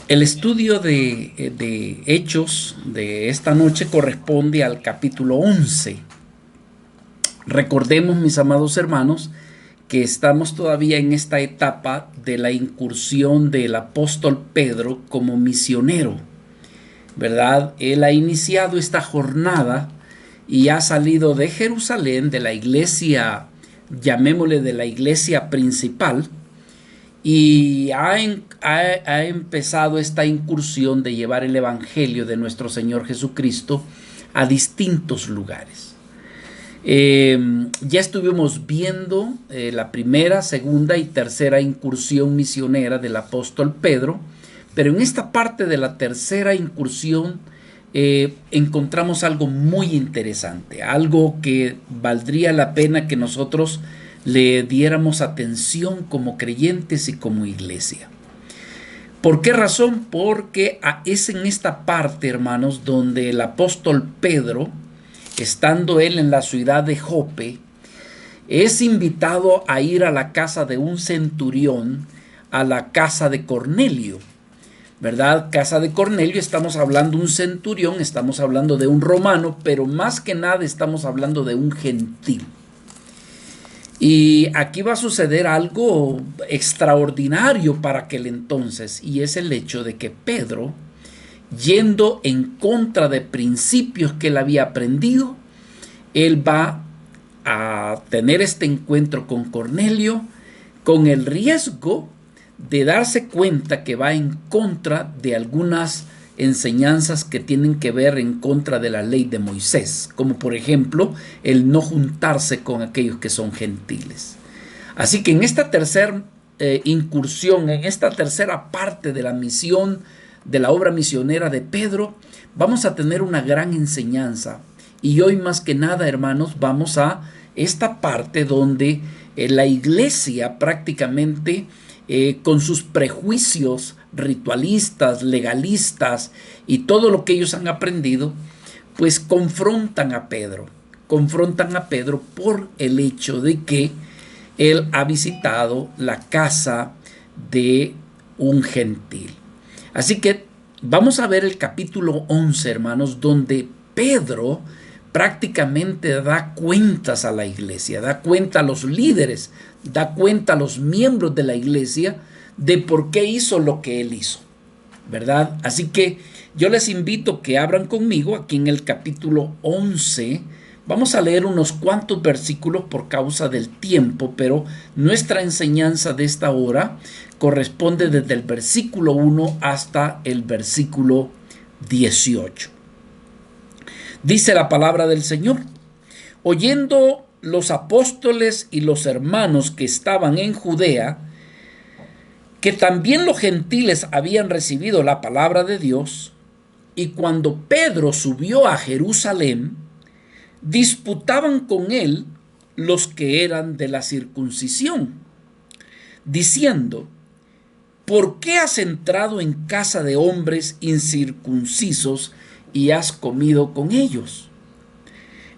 El estudio de Hechos de esta noche corresponde al capítulo 11. Recordemos, mis amados hermanos, que estamos todavía en esta etapa de la incursión del apóstol Pedro como misionero, ¿verdad? Él ha iniciado esta jornada y ha salido de Jerusalén, de la iglesia, llamémosle de la iglesia principal, y ha empezado esta incursión de llevar el evangelio de nuestro Señor Jesucristo a distintos lugares. Ya estuvimos viendo la primera, segunda y tercera incursión misionera del apóstol Pedro, pero en esta parte de la tercera incursión encontramos algo muy interesante, algo que valdría la pena que nosotros le diéramos atención como creyentes y como iglesia. ¿Por qué razón? Porque es en esta parte, hermanos, donde el apóstol Pedro, estando él en la ciudad de Jope, es invitado a ir a la casa de un centurión, a la casa de Cornelio, ¿verdad? Casa de Cornelio, estamos hablando de un centurión, estamos hablando de un romano, pero más que nada estamos hablando de un gentil. Y aquí va a suceder algo extraordinario para aquel entonces, y es el hecho de que Pedro, yendo en contra de principios que él había aprendido, él va a tener este encuentro con Cornelio con el riesgo de darse cuenta que va en contra de algunas enseñanzas que tienen que ver en contra de la ley de Moisés, como por ejemplo el no juntarse con aquellos que son gentiles. Así que en esta tercera incursión, en esta tercera parte de la misión, de la obra misionera de Pedro, vamos a tener una gran enseñanza. Y hoy más que nada, hermanos, vamos a esta parte donde la iglesia prácticamente con sus prejuicios ritualistas, legalistas y todo lo que ellos han aprendido, pues confrontan a Pedro por el hecho de que él ha visitado la casa de un gentil. Así que vamos a ver el capítulo 11, hermanos, donde Pedro prácticamente da cuentas a la iglesia, da cuenta a los líderes, da cuenta a los miembros de la iglesia de por qué hizo lo que él hizo, ¿verdad? Así que yo les invito que abran conmigo aquí en el capítulo 11. Vamos a leer unos cuantos versículos por causa del tiempo, pero nuestra enseñanza de esta hora corresponde desde el versículo 1 hasta el versículo 18. Dice la palabra del Señor: oyendo los apóstoles y los hermanos que estaban en Judea, que también los gentiles habían recibido la palabra de Dios, y cuando Pedro subió a Jerusalén, disputaban con él los que eran de la circuncisión, diciendo: ¿por qué has entrado en casa de hombres incircuncisos y has comido con ellos?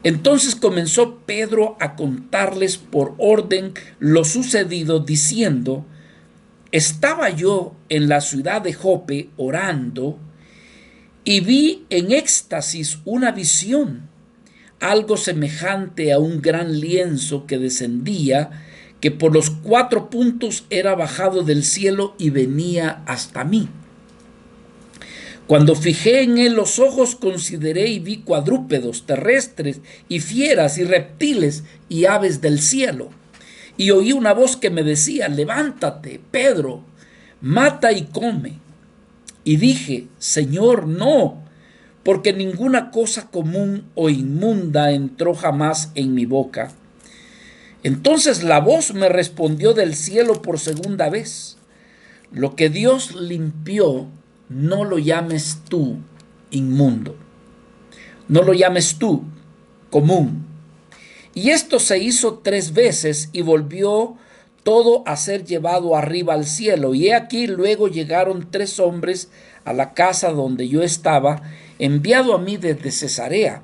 Entonces comenzó Pedro a contarles por orden lo sucedido, diciendo: estaba yo en la ciudad de Jope orando y vi en éxtasis una visión, algo semejante a un gran lienzo que descendía, que por los 4 puntos era bajado del cielo y venía hasta mí. Cuando fijé en él los ojos, consideré y vi cuadrúpedos, terrestres y fieras y reptiles y aves del cielo. Y oí una voz que me decía: levántate, Pedro, mata y come. Y dije: Señor, no, porque ninguna cosa común o inmunda entró jamás en mi boca. Entonces la voz me respondió del cielo por segunda vez: lo que Dios limpió, no lo llames tú inmundo, no lo llames tú común. Y esto se hizo 3 veces y volvió todo a ser llevado arriba al cielo. Y he aquí luego llegaron 3 hombres a la casa donde yo estaba, enviado a mí desde Cesarea.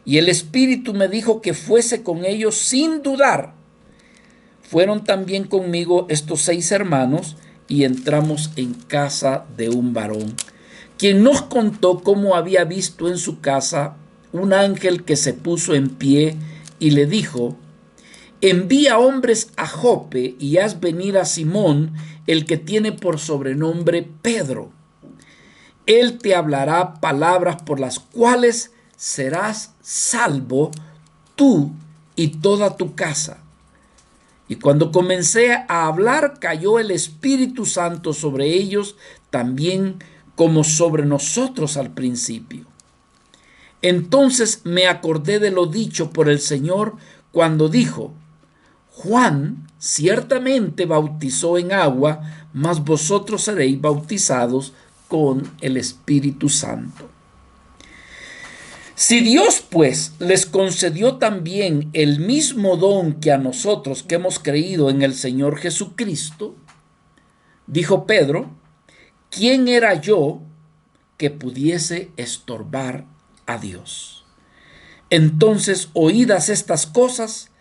Y el Espíritu me dijo que fuese con ellos sin dudar. Fueron también conmigo estos 6 hermanos, y entramos en casa de un varón, quien nos contó cómo había visto en su casa un ángel que se puso en pie y le dijo: envía hombres a Jope y haz venir a Simón, el que tiene por sobrenombre Pedro. Él te hablará palabras por las cuales serás salvo tú y toda tu casa. Y cuando comencé a hablar, cayó el Espíritu Santo sobre ellos, también como sobre nosotros al principio. Entonces me acordé de lo dicho por el Señor cuando dijo: Juan ciertamente bautizó en agua, mas vosotros seréis bautizados con el Espíritu Santo. Si Dios, pues, les concedió también el mismo don que a nosotros que hemos creído en el Señor Jesucristo, dijo Pedro, ¿quién era yo que pudiese estorbar a Dios? Entonces, oídas estas cosas,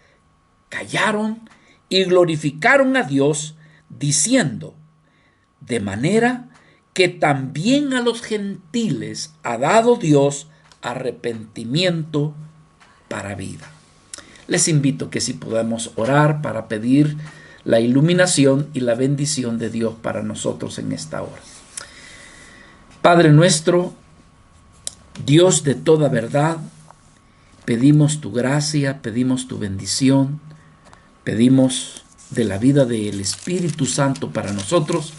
callaron y glorificaron a Dios, diciendo: de manera que también a los gentiles ha dado Dios arrepentimiento para vida. Les invito que si podamos orar para pedir la iluminación y la bendición de Dios para nosotros en esta hora. Padre nuestro, Dios de toda verdad, pedimos tu gracia, pedimos tu bendición, pedimos de la vida del Espíritu Santo para nosotros,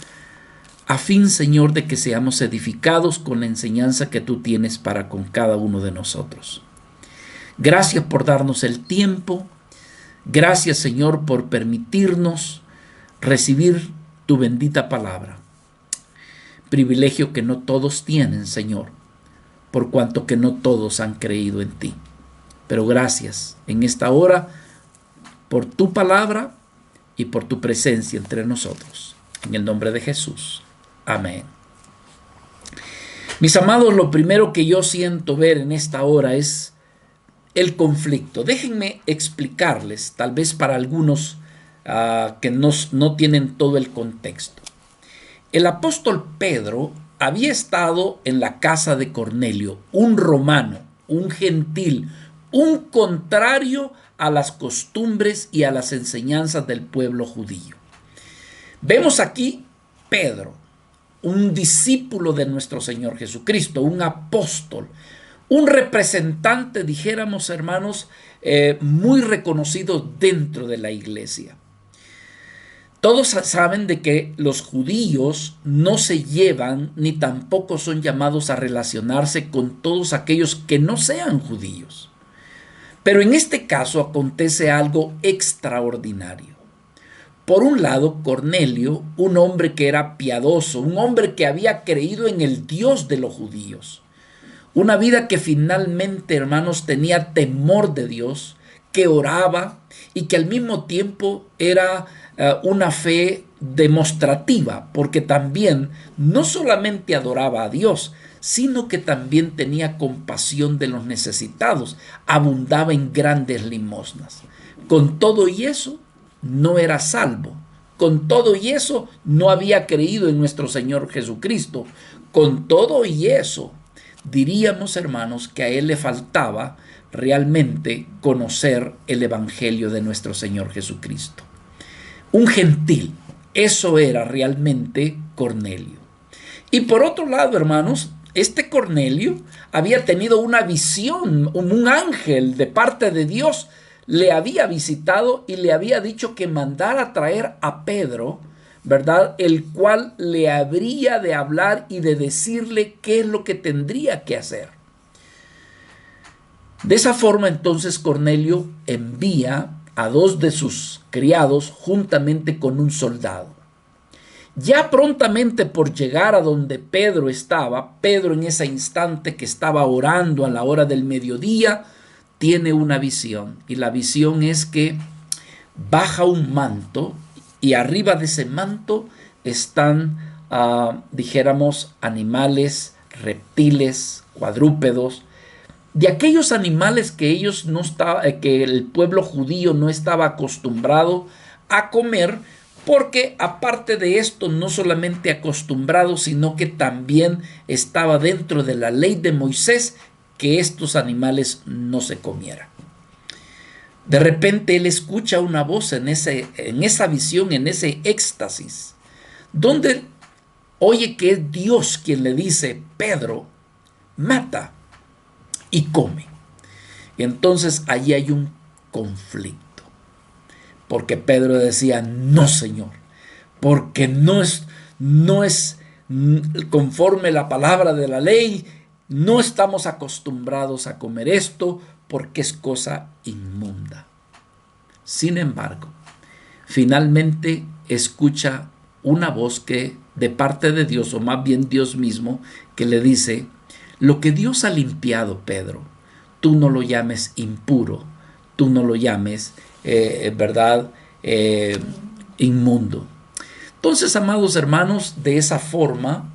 a fin, Señor, de que seamos edificados con la enseñanza que tú tienes para con cada uno de nosotros. Gracias por darnos el tiempo. Gracias, Señor, por permitirnos recibir tu bendita palabra. Privilegio que no todos tienen, Señor, por cuanto que no todos han creído en ti. Pero gracias en esta hora por tu palabra y por tu presencia entre nosotros. En el nombre de Jesús. Amén. Mis amados, lo primero que yo siento ver en esta hora es el conflicto. Déjenme explicarles, tal vez para algunos que no tienen todo el contexto. El apóstol Pedro había estado en la casa de Cornelio, un romano, un gentil, un contrario a las costumbres y a las enseñanzas del pueblo judío. Vemos aquí Pedro, un discípulo de nuestro Señor Jesucristo, un apóstol, un representante, dijéramos, hermanos, muy reconocido dentro de la iglesia. Todos saben de que los judíos no se llevan ni tampoco son llamados a relacionarse con todos aquellos que no sean judíos. Pero en este caso acontece algo extraordinario. Por un lado, Cornelio, un hombre que era piadoso, un hombre que había creído en el Dios de los judíos. Una vida que finalmente, hermanos, tenía temor de Dios, que oraba y que al mismo tiempo era una fe demostrativa, porque también no solamente adoraba a Dios, sino que también tenía compasión de los necesitados, abundaba en grandes limosnas. Con todo y eso, no era salvo. Con todo y eso, no había creído en nuestro Señor Jesucristo. Con todo y eso, diríamos, hermanos, que a él le faltaba realmente conocer el evangelio de nuestro Señor Jesucristo. Un gentil, eso era realmente Cornelio. Y por otro lado, hermanos, este Cornelio había tenido una visión, un ángel de parte de Dios le había visitado y le había dicho que mandara a traer a Pedro, ¿verdad? El cual le habría de hablar y de decirle qué es lo que tendría que hacer. De esa forma, entonces, Cornelio envía a 2 de sus criados juntamente con un soldado. Ya prontamente por llegar a donde Pedro estaba, Pedro en ese instante que estaba orando a la hora del mediodía, tiene una visión, y la visión es que baja un manto y arriba de ese manto están, dijéramos, animales, reptiles, cuadrúpedos, de aquellos animales que que el pueblo judío no estaba acostumbrado a comer, porque aparte de esto, no solamente acostumbrado, sino que también estaba dentro de la ley de Moisés que estos animales no se comieran. De repente él escucha una voz en esa visión, en ese éxtasis, donde oye que es Dios quien le dice: Pedro, mata y come. Y entonces allí hay un conflicto, porque Pedro decía: no, Señor, porque no es conforme la palabra de la ley, no estamos acostumbrados a comer esto porque es cosa inmunda. Sin embargo, finalmente escucha una voz que de parte de Dios, o más bien Dios mismo, que le dice: lo que Dios ha limpiado, Pedro, tú no lo llames impuro, tú no lo llames, ¿verdad?, inmundo. Entonces, amados hermanos, de esa forma,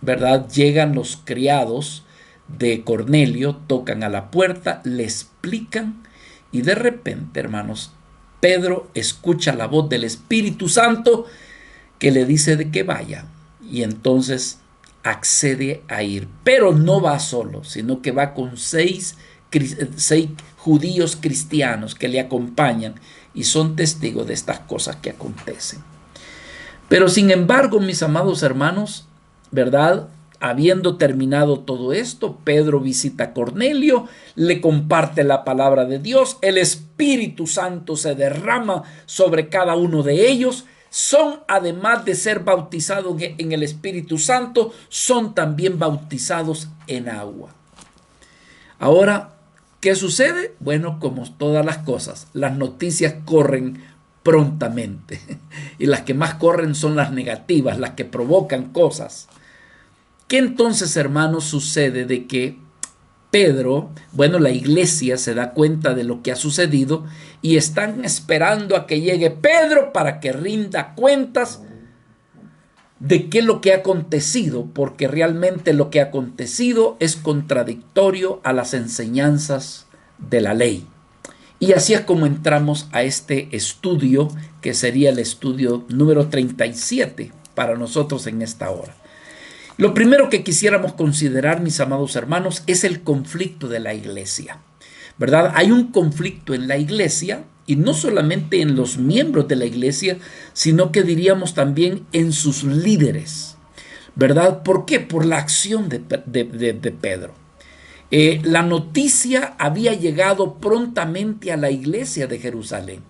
¿verdad?, llegan los criados de Cornelio, tocan a la puerta, le explican, y de repente, hermanos, Pedro escucha la voz del Espíritu Santo que le dice de que vaya, y entonces accede a ir, pero no va solo, sino que va con seis judíos cristianos que le acompañan y son testigos de estas cosas que acontecen. Pero sin embargo, mis amados hermanos, ¿verdad?, habiendo terminado todo esto, Pedro visita a Cornelio, le comparte la palabra de Dios, el Espíritu Santo se derrama sobre cada uno de ellos. Son, además de ser bautizados en el Espíritu Santo, son también bautizados en agua. Ahora, ¿qué sucede? Bueno, como todas las cosas, las noticias corren prontamente. Y las que más corren son las negativas, las que provocan cosas. ¿Qué entonces, hermanos, sucede? De que Pedro, la iglesia se da cuenta de lo que ha sucedido y están esperando a que llegue Pedro para que rinda cuentas de qué es lo que ha acontecido, porque realmente lo que ha acontecido es contradictorio a las enseñanzas de la ley. Y así es como entramos a este estudio, que sería el estudio número 37 para nosotros en esta hora. Lo primero que quisiéramos considerar, mis amados hermanos, es el conflicto de la iglesia, ¿verdad? Hay un conflicto en la iglesia, y no solamente en los miembros de la iglesia, sino que diríamos también en sus líderes, ¿verdad? ¿Por qué? Por la acción de Pedro. La noticia había llegado prontamente a la iglesia de Jerusalén.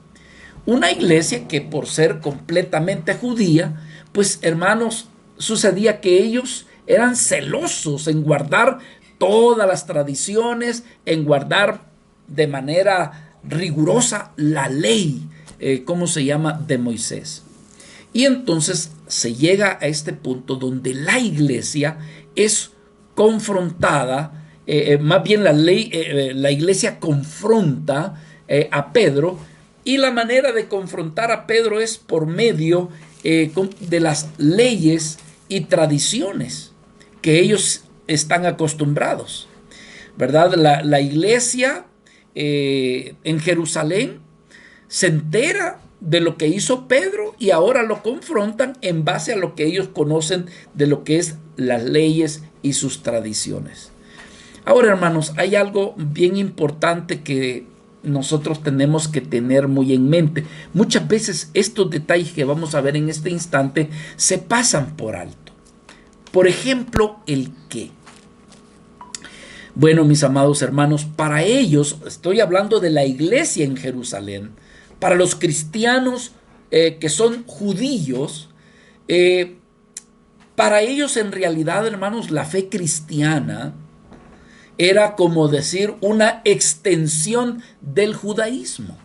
Una iglesia que, por ser completamente judía, pues, hermanos, sucedía que ellos eran celosos en guardar todas las tradiciones, en guardar de manera rigurosa la ley, de Moisés. Y entonces se llega a este punto donde la iglesia es confrontada, más bien la iglesia confronta a Pedro, y la manera de confrontar a Pedro es por medio de las leyes y tradiciones que ellos están acostumbrados, ¿verdad? La iglesia en Jerusalén se entera de lo que hizo Pedro y ahora lo confrontan en base a lo que ellos conocen de lo que es las leyes y sus tradiciones. Ahora, hermanos, hay algo bien importante que nosotros tenemos que tener muy en mente. Muchas veces estos detalles que vamos a ver en este instante se pasan por alto. Por ejemplo, el qué. Bueno, mis amados hermanos, para ellos, estoy hablando de la iglesia en Jerusalén, para los cristianos que son judíos, para ellos en realidad, hermanos, la fe cristiana era como decir una extensión del judaísmo.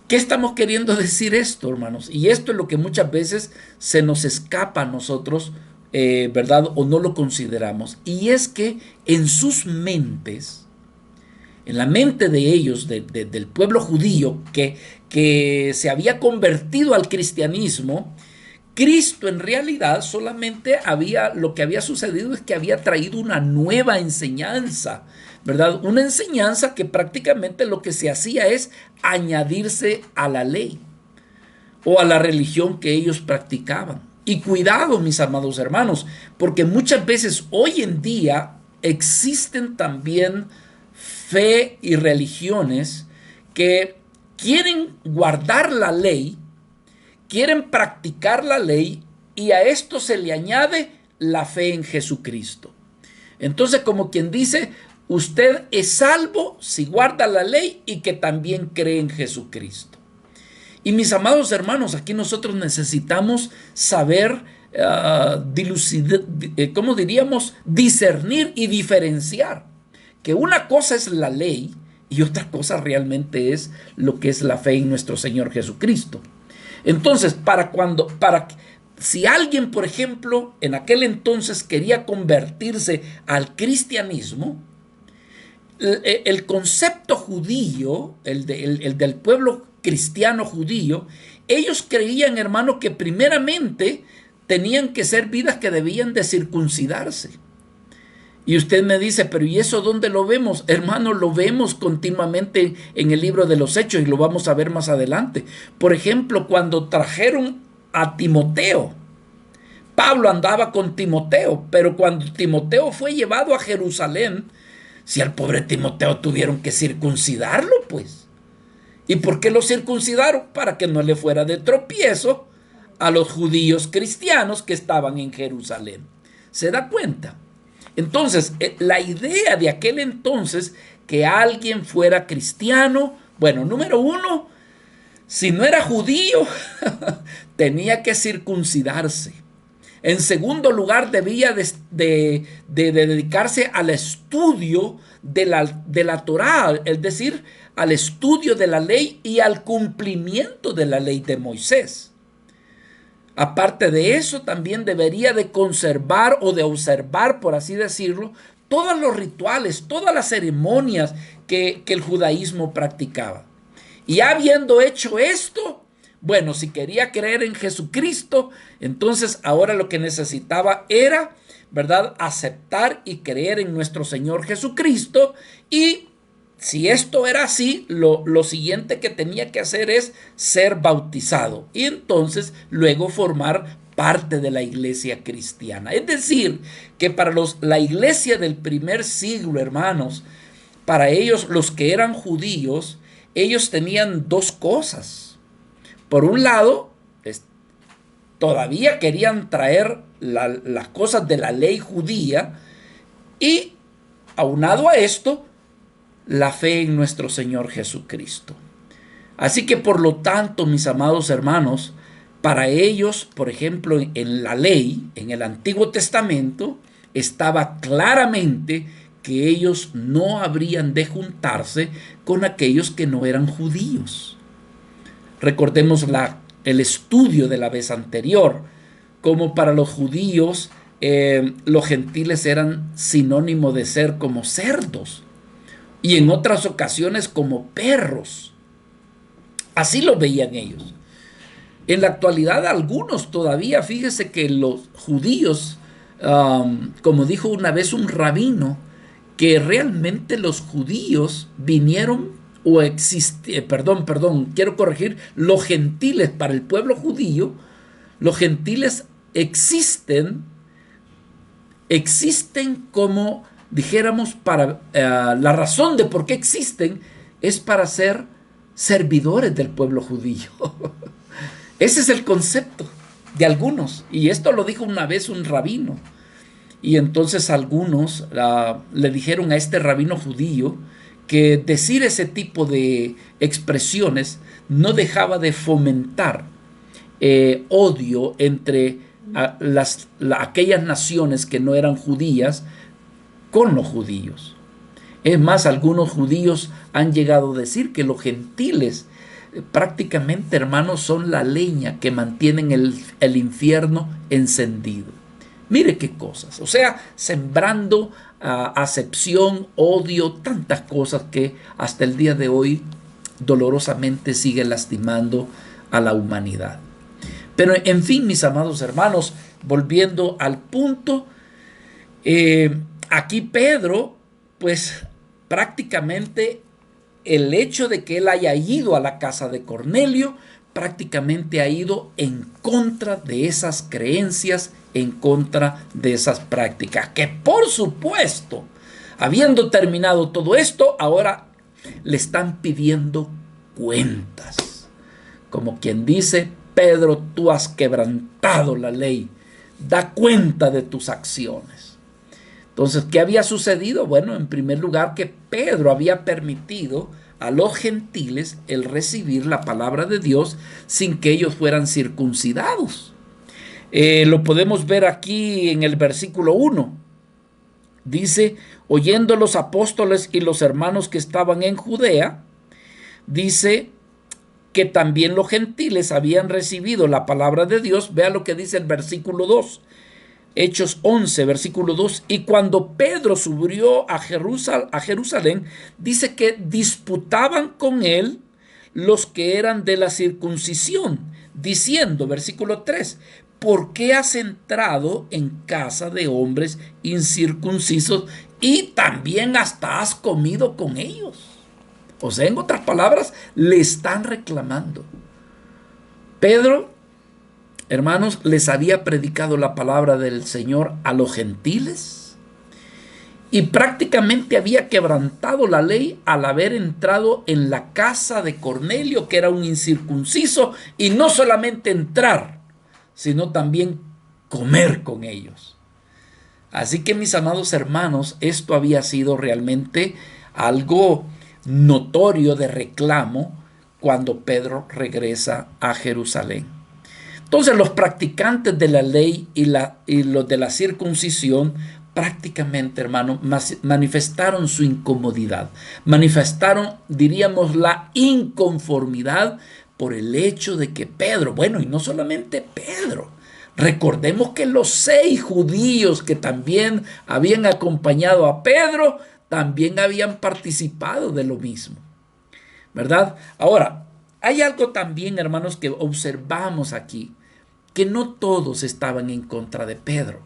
¿Qué estamos queriendo decir esto, hermanos? Y esto es lo que muchas veces se nos escapa a nosotros, ¿verdad? O no lo consideramos. Y es que en sus mentes, en la mente de ellos, del pueblo judío que se había convertido al cristianismo, Cristo en realidad solamente lo que había sucedido es que había traído una nueva enseñanza, ¿verdad? Una enseñanza que prácticamente lo que se hacía es añadirse a la ley. o a la religión que ellos practicaban. Y cuidado, mis amados hermanos, porque muchas veces hoy en día existen también fe y religiones que quieren guardar la ley, quieren practicar la ley, y a esto se le añade la fe en Jesucristo. Entonces, como quien dice, usted es salvo si guarda la ley y que también cree en Jesucristo. Y mis amados hermanos, aquí nosotros necesitamos saber, ¿cómo diríamos? Discernir y diferenciar que una cosa es la ley y otra cosa realmente es lo que es la fe en nuestro Señor Jesucristo. Entonces, si alguien, por ejemplo, en aquel entonces quería convertirse al cristianismo, el concepto judío, el del pueblo cristiano judío, ellos creían, hermano, que primeramente tenían que ser vidas que debían de circuncidarse. Y usted me dice, pero ¿y eso dónde lo vemos? Hermano, lo vemos continuamente en el libro de los Hechos y lo vamos a ver más adelante. Por ejemplo, cuando trajeron a Timoteo, Pablo andaba con Timoteo, pero cuando Timoteo fue llevado a Jerusalén, si al pobre Timoteo tuvieron que circuncidarlo, pues. ¿Y por qué lo circuncidaron? Para que no le fuera de tropiezo a los judíos cristianos que estaban en Jerusalén. ¿Se da cuenta? Entonces, la idea de aquel entonces que alguien fuera cristiano, bueno, número uno, si no era judío, tenía que circuncidarse. En segundo lugar, debía de dedicarse al estudio de la Torá, es decir, al estudio de la ley y al cumplimiento de la ley de Moisés. Aparte de eso, también debería de conservar o de observar, por así decirlo, todos los rituales, todas las ceremonias que el judaísmo practicaba. Y habiendo hecho esto, bueno, si quería creer en Jesucristo, entonces ahora lo que necesitaba era, ¿verdad?, aceptar y creer en nuestro Señor Jesucristo. Y si esto era así, lo siguiente que tenía que hacer es ser bautizado y entonces luego formar parte de la iglesia cristiana. Es decir, que para la iglesia del primer siglo, hermanos, para ellos, los que eran judíos, ellos tenían dos cosas. Por un lado, todavía querían traer las cosas de la ley judía y, aunado a esto, la fe en nuestro Señor Jesucristo. Así que, por lo tanto, mis amados hermanos, para ellos, por ejemplo, en la ley, en el Antiguo Testamento, estaba claramente que ellos no habrían de juntarse con aquellos que no eran judíos. Recordemos el estudio de la vez anterior, como para los judíos los gentiles eran sinónimo de ser como cerdos y en otras ocasiones como perros. Así lo veían ellos. En la actualidad algunos todavía, fíjese que los judíos, como dijo una vez un rabino, que realmente los judíos vinieron quiero corregir, los gentiles para el pueblo judío, los gentiles existen como, dijéramos, para la razón de por qué existen es para ser servidores del pueblo judío. Ese es el concepto de algunos, y esto lo dijo una vez un rabino. Y entonces algunos le dijeron a este rabino judío que decir ese tipo de expresiones no dejaba de fomentar odio entre aquellas naciones que no eran judías con los judíos. Es más, algunos judíos han llegado a decir que los gentiles prácticamente, hermanos, son la leña que mantienen el infierno encendido. Mire qué cosas, o sea, sembrando acepción, odio, tantas cosas que hasta el día de hoy dolorosamente siguen lastimando a la humanidad. Pero en fin, mis amados hermanos, volviendo al punto, aquí Pedro, pues prácticamente el hecho de que él haya ido a la casa de Cornelio, prácticamente ha ido en contra de esas creencias, en contra de esas prácticas, que por supuesto, habiendo terminado todo esto, ahora le están pidiendo cuentas. Como quien dice: Pedro, tú has quebrantado la ley, da cuenta de tus acciones. Entonces, ¿qué había sucedido? Bueno, en primer lugar, que Pedro había permitido a los gentiles el recibir la palabra de Dios sin que ellos fueran circuncidados. Lo podemos ver aquí en el versículo 1. Dice: oyendo los apóstoles y los hermanos que estaban en Judea, dice que también los gentiles habían recibido la palabra de Dios. Vea lo que dice el versículo 2. Hechos 11, versículo 2. Y cuando Pedro subió a Jerusalén, dice que disputaban con él los que eran de la circuncisión, diciendo, versículo 3, ¿por qué has entrado en casa de hombres incircuncisos y también hasta has comido con ellos? O sea, en otras palabras, le están reclamando. Pedro, hermanos, les había predicado la palabra del Señor a los gentiles y prácticamente había quebrantado la ley al haber entrado en la casa de Cornelio, que era un incircunciso, y no solamente entrar, sino también comer con ellos. Así que, mis amados hermanos, esto había sido realmente algo notorio de reclamo cuando Pedro regresa a Jerusalén. Entonces, los practicantes de la ley y los de la circuncisión prácticamente, hermano, manifestaron su incomodidad, manifestaron, diríamos, la inconformidad por el hecho de que Pedro, bueno, y no solamente Pedro, recordemos que los 6 judíos que también habían acompañado a Pedro también habían participado de lo mismo, ¿verdad? Ahora, hay algo también, hermanos, que observamos aquí, que no todos estaban en contra de Pedro.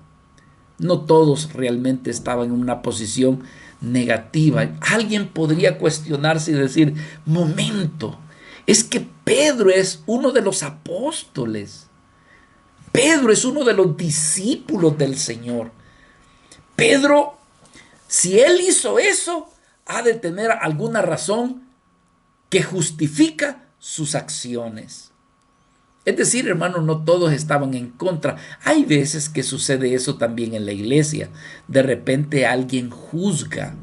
No todos realmente estaban en una posición negativa. Alguien podría cuestionarse y decir: momento, es que Pedro es uno de los apóstoles. Pedro es uno de los discípulos del Señor. Pedro, si él hizo eso, ha de tener alguna razón que justifica sus acciones. Es decir, hermano, no todos estaban en contra. Hay veces que sucede eso también en la iglesia. De repente alguien juzga.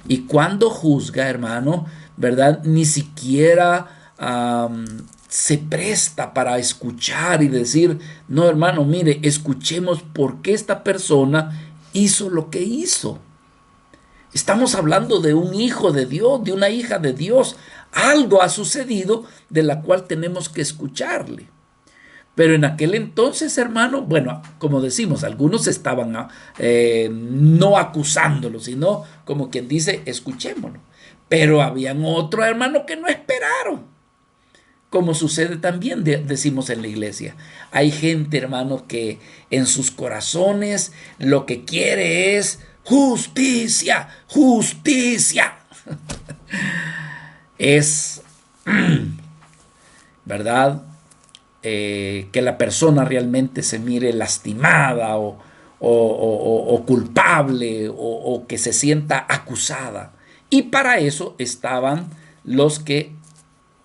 Y cuando juzga, hermano, ¿verdad? Ni siquiera se presta para escuchar y decir: no, hermano, mire, escuchemos por qué esta persona hizo lo que hizo. Estamos hablando de un hijo de Dios, de una hija de Dios. Algo ha sucedido de la cual tenemos que escucharle. Pero en aquel entonces, hermano, bueno, como decimos, algunos estaban no acusándolo, sino como quien dice: escuchémoslo. Pero habían otros, hermanos, que no esperaron. Como sucede también, decimos en la iglesia. Hay gente, hermano, que en sus corazones lo que quiere es justicia, justicia. Es, ¿verdad? Que la persona realmente se mire lastimada o culpable o que se sienta acusada. Y para eso estaban los que,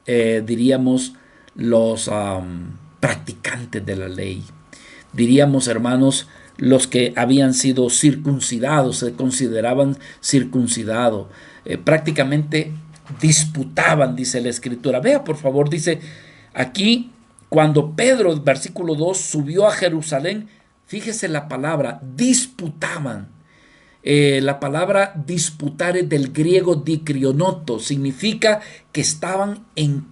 diríamos, los practicantes de la ley. Diríamos, hermanos, los que habían sido circuncidados, se consideraban circuncidados. Prácticamente disputaban, dice la Escritura. Vea, por favor, dice aquí: cuando Pedro, versículo 2, subió a Jerusalén, fíjese la palabra, disputaban. La palabra disputar es del griego dikrionoto, significa que estaban en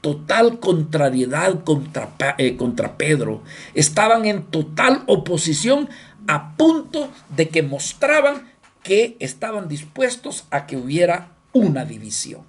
total contrariedad contra Pedro. Estaban en total oposición, a punto de que mostraban que estaban dispuestos a que hubiera una división,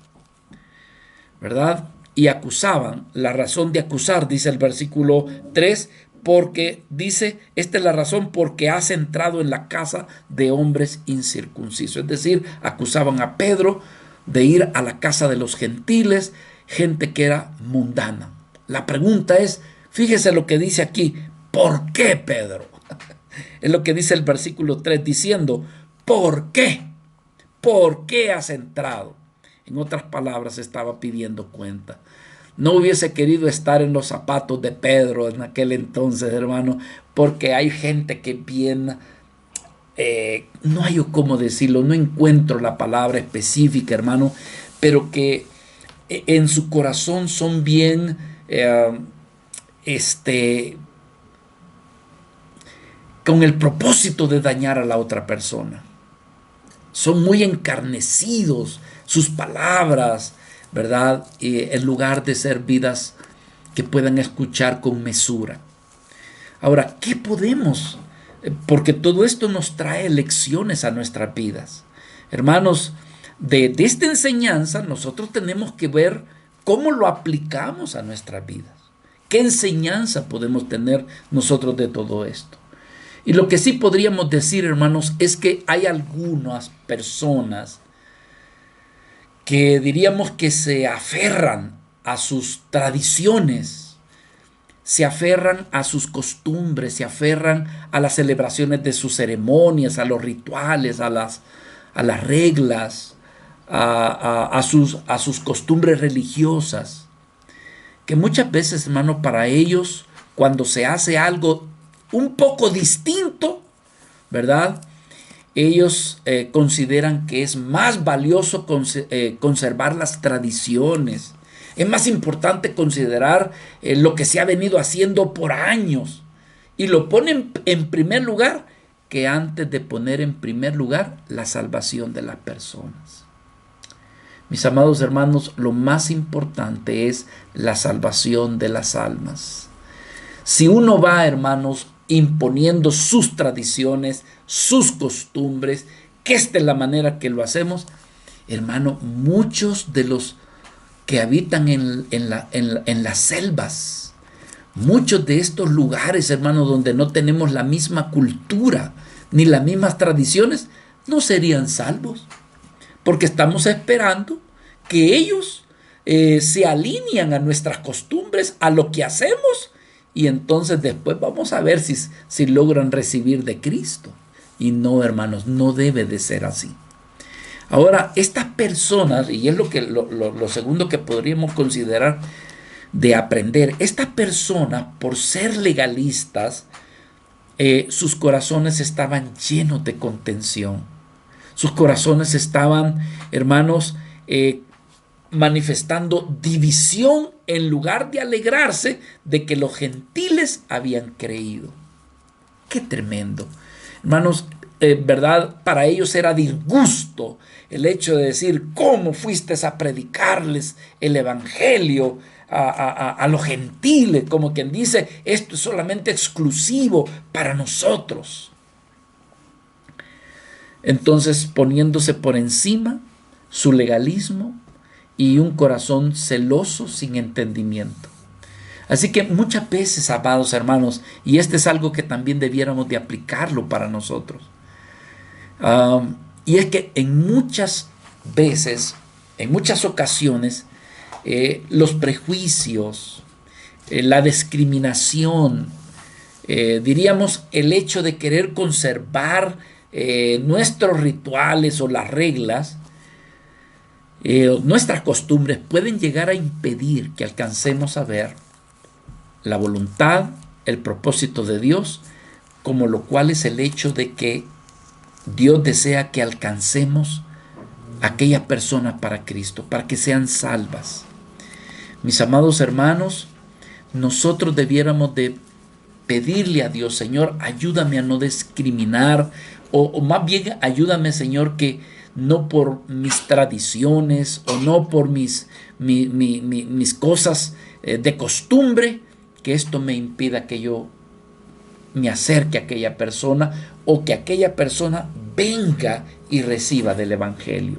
¿verdad? Y acusaban. La razón de acusar, dice el versículo 3, porque dice: esta es la razón porque has entrado en la casa de hombres incircuncisos. Es decir, acusaban a Pedro de ir a la casa de los gentiles, gente que era mundana. La pregunta es, fíjese lo que dice aquí, ¿por qué, Pedro? Es lo que dice el versículo 3 diciendo, ¿por qué? ¿Por qué has entrado? En otras palabras, estaba pidiendo cuenta. No hubiese querido estar en los zapatos de Pedro en aquel entonces, hermano, porque hay gente que bien, no hay cómo decirlo, no encuentro la palabra específica, hermano, pero que en su corazón son bien, con el propósito de dañar a la otra persona. Son muy encarnecidos sus palabras, ¿verdad? En lugar de ser vidas que puedan escuchar con mesura. Ahora, ¿qué podemos? Porque todo esto nos trae lecciones a nuestras vidas. Hermanos, de esta enseñanza nosotros tenemos que ver cómo lo aplicamos a nuestras vidas. ¿Qué enseñanza podemos tener nosotros de todo esto? Y lo que sí podríamos decir, hermanos, es que hay algunas personas que diríamos que se aferran a sus tradiciones, se aferran a sus costumbres, se aferran a las celebraciones de sus ceremonias, a los rituales, a las reglas, a sus costumbres religiosas, que muchas veces, hermano, para ellos, cuando se hace algo un poco distinto, ¿verdad? Ellos consideran que es más valioso conservar las tradiciones. Es más importante considerar lo que se ha venido haciendo por años. Y lo ponen en primer lugar que antes de poner en primer lugar la salvación de las personas. Mis amados hermanos, lo más importante es la salvación de las almas. Si uno va, hermanos, imponiendo sus tradiciones, sus costumbres, que esta es la manera que lo hacemos, hermano, muchos de los que habitan en las selvas, muchos de estos lugares, hermano, donde no tenemos la misma cultura ni las mismas tradiciones, no serían salvos, porque estamos esperando que ellos se alinean a nuestras costumbres, a lo que hacemos, y entonces después vamos a ver si logran recibir de Cristo. Y no, hermanos, no debe de ser así. Ahora, estas personas, y es lo segundo que podríamos considerar de aprender, estas personas, por ser legalistas, sus corazones estaban llenos de contención. Sus corazones estaban, hermanos, manifestando división en lugar de alegrarse de que los gentiles habían creído. ¡Qué tremendo! Hermanos, ¿verdad? Para ellos era disgusto el hecho de decir, ¿cómo fuiste a predicarles el evangelio a los gentiles? Como quien dice, esto es solamente exclusivo para nosotros. Entonces, poniéndose por encima su legalismo y un corazón celoso sin entendimiento. Así que muchas veces, amados hermanos, y este es algo que también debiéramos de aplicarlo para nosotros, y es que en muchas veces, en muchas ocasiones, los prejuicios, la discriminación, diríamos el hecho de querer conservar nuestros rituales o las reglas, nuestras costumbres pueden llegar a impedir que alcancemos a ver la voluntad, el propósito de Dios, como lo cual es el hecho de que Dios desea que alcancemos a aquellas personas para Cristo, para que sean salvas. Mis amados hermanos, nosotros debiéramos de pedirle a Dios, Señor, ayúdame a no discriminar, o más bien ayúdame, Señor, que no por mis tradiciones o no por mis cosas de costumbre, que esto me impida que yo me acerque a aquella persona o que aquella persona venga y reciba del evangelio.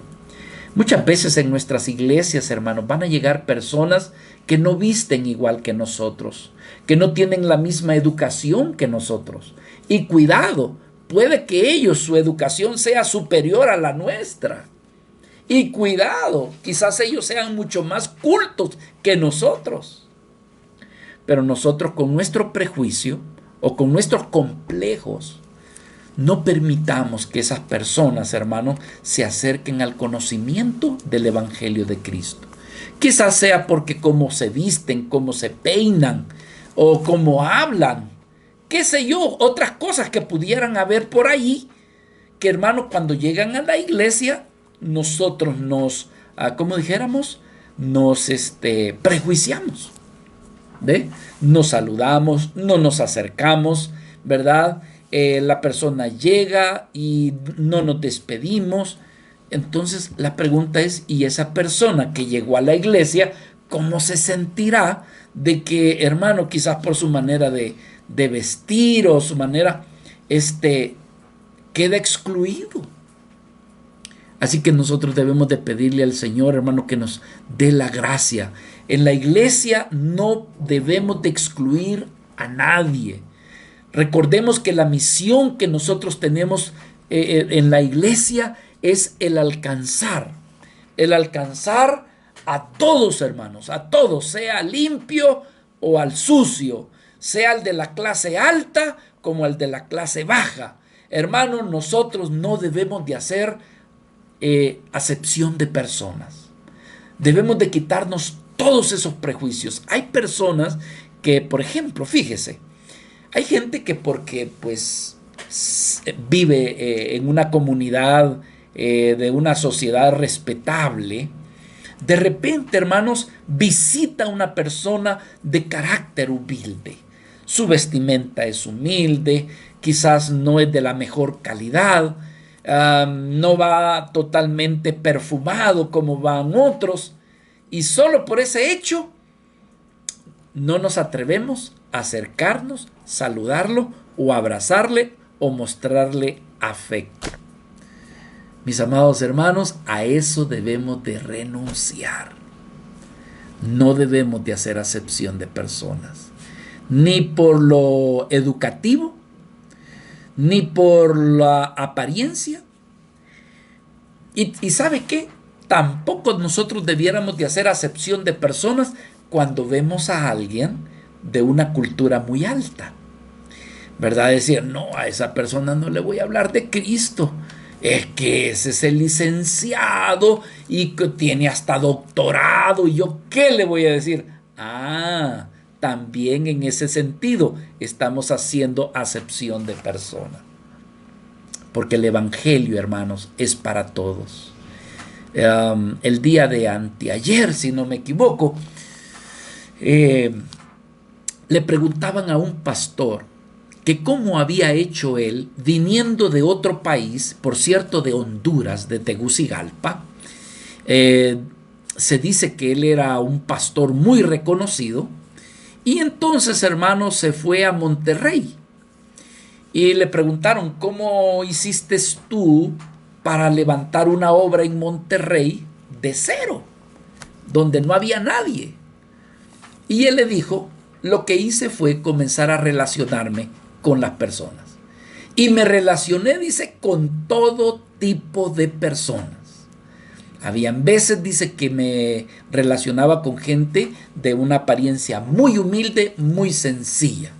Muchas veces en nuestras iglesias, hermanos, van a llegar personas que no visten igual que nosotros, que no tienen la misma educación que nosotros. Y cuidado, puede que ellos, su educación sea superior a la nuestra. Y cuidado, quizás ellos sean mucho más cultos que nosotros. Pero nosotros con nuestro prejuicio o con nuestros complejos no permitamos que esas personas, hermanos, se acerquen al conocimiento del Evangelio de Cristo. Quizás sea porque cómo se visten, cómo se peinan o cómo hablan, qué sé yo, otras cosas que pudieran haber por ahí, que hermanos, cuando llegan a la iglesia, nosotros nos, como dijéramos, nos prejuiciamos. ¿Ve? Nos saludamos, no nos acercamos, ¿verdad? La persona llega y no nos despedimos. Entonces la pregunta es, ¿y esa persona que llegó a la iglesia, cómo se sentirá de que, hermano, quizás por su manera de vestir o su manera, queda excluido? Así que nosotros debemos de pedirle al Señor, hermano, que nos dé la gracia. En la iglesia no debemos de excluir a nadie. Recordemos que la misión que nosotros tenemos en la iglesia es el alcanzar a todos, hermanos, a todos, sea limpio o al sucio, sea el de la clase alta como el de la clase baja. Hermanos, nosotros no debemos de hacer acepción de personas. Debemos de quitarnos todos esos prejuicios. Hay personas que, por ejemplo, fíjese, hay gente que porque pues vive en una comunidad de una sociedad respetable, de repente, hermanos, visita a una persona de carácter humilde. Su vestimenta es humilde, quizás no es de la mejor calidad, no va totalmente perfumado como van otros, y solo por ese hecho no nos atrevemos a acercarnos, saludarlo o abrazarle o mostrarle afecto. Mis amados hermanos, a eso debemos de renunciar. No debemos de hacer acepción de personas, ni por lo educativo, ni por la apariencia. Y ¿sabe qué? Tampoco nosotros debiéramos de hacer acepción de personas cuando vemos a alguien de una cultura muy alta, ¿verdad? Decir, no, a esa persona no le voy a hablar de Cristo. Es que ese es el licenciado y que tiene hasta doctorado. ¿Y yo qué le voy a decir? También en ese sentido estamos haciendo acepción de persona. Porque el evangelio, hermanos, es para todos. El día de anteayer, si no me equivoco, le preguntaban a un pastor que cómo había hecho él, viniendo de otro país, por cierto, de Honduras, de Tegucigalpa. Se dice que él era un pastor muy reconocido, y entonces, hermano, se fue a Monterrey. Y le preguntaron, ¿cómo hiciste tú para levantar una obra en Monterrey de cero, donde no había nadie? Y él le dijo, lo que hice fue comenzar a relacionarme con las personas. Y me relacioné, dice, con todo tipo de personas. Habían veces, dice, que me relacionaba con gente de una apariencia muy humilde, muy sencilla.